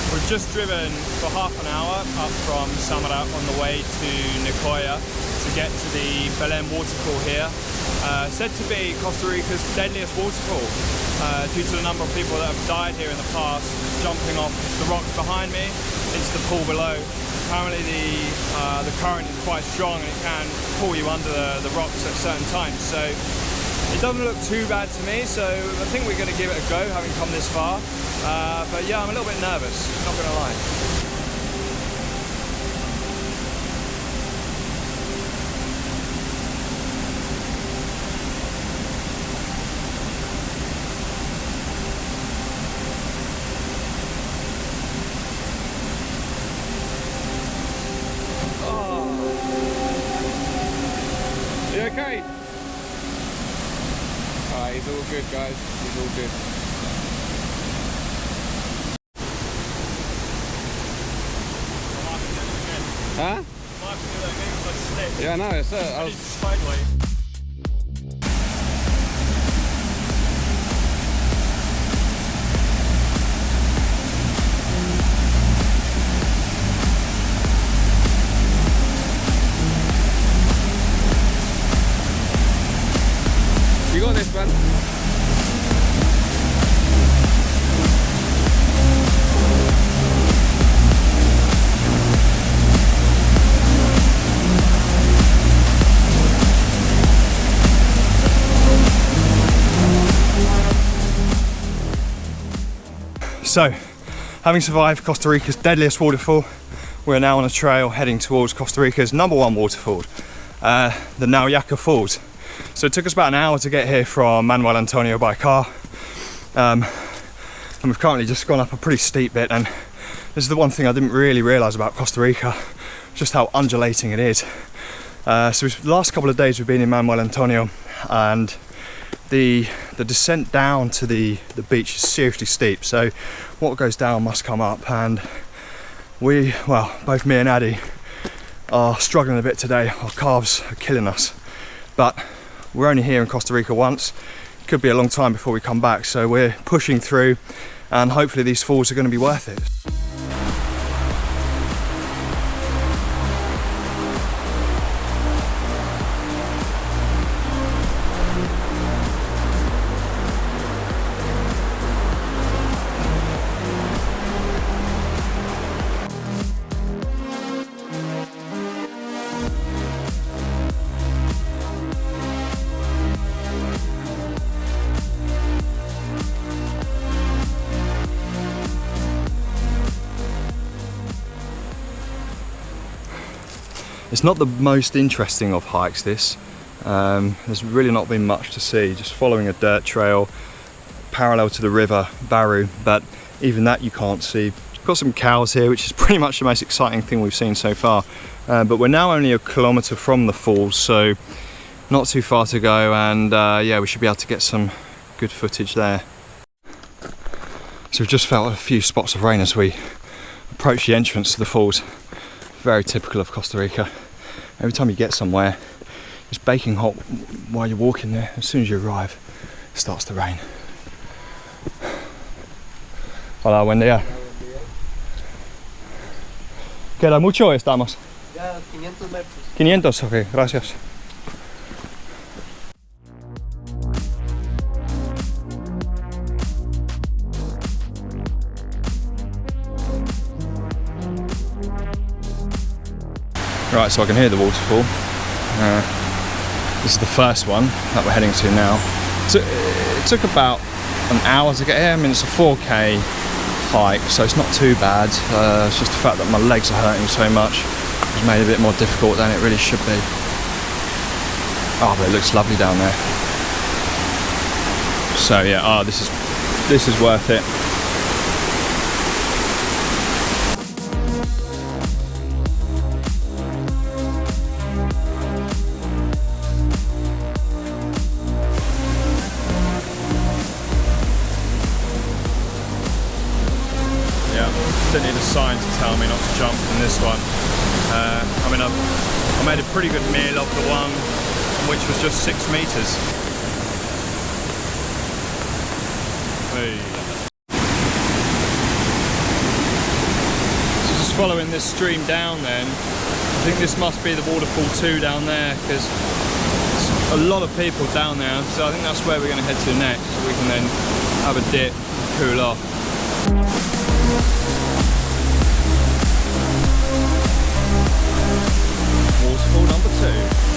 We've just driven for half an hour up from Samara on the way to Nicoya to get to the Belém waterfall here. Said to be Costa Rica's deadliest waterfall due to the number of people that have died here in the past jumping off the rocks behind me into the pool below. Apparently the current is quite strong and it can pull you under the rocks at certain times. So it doesn't look too bad to me, so I think we're going to give it a go having come this far. But yeah, I'm a little bit nervous, not going to lie. You okay? Alright, he's all good, guys. He's all good. Huh? Yeah, no, it's I was sideways. You got this, man. So, having survived Costa Rica's deadliest waterfall, we're now on a trail heading towards Costa Rica's #1 waterfall, the Nauyaca Falls. So it took us about an hour to get here from Manuel Antonio by car, and we've currently just gone up a pretty steep bit, and this is the one thing I didn't really realise about Costa Rica, just how undulating it is. So the last couple of days we've been in Manuel Antonio, and the descent down to the beach is seriously steep, so what goes down must come up, and both me and Addy are struggling a bit today. Our calves are killing us, but we're only here in Costa Rica once. Could be a long time before we come back, so we're pushing through, and hopefully these falls are going to be worth it. It's not the most interesting of hikes, this. There's really not been much to see, just following a dirt trail parallel to the river Baru, but even that you can't see. We've got some cows here, which is pretty much the most exciting thing we've seen so far. But we're now only a kilometre from the falls, so not too far to go, and yeah, we should be able to get some good footage there. So we've just felt a few spots of rain as we approach the entrance to the falls. Very typical of Costa Rica. Every time you get somewhere, it's baking hot while you're walking there. As soon as you arrive, it starts to rain. Hola, buen día. ¿Queda mucho o estamos? Ya, 500 metros. 500, ok, gracias. Right, so I can hear the waterfall. This is the first one that we're heading to now. It took about an hour to get here. I mean, it's a 4K hike, so it's not too bad. It's just the fact that my legs are hurting so much. It's made it a bit more difficult than it really should be. Oh, but it looks lovely down there. So yeah, this is worth it. Didn't need a sign to tell me not to jump in this one. I mean, I made a pretty good meal of the one which was just 6 meters. Hey. following this stream down then, I think this must be the waterfall 2 down there, because there's a lot of people down there, so I think that's where we're going to head to next, so we can then have a dip, cool off. Waterfall number 2.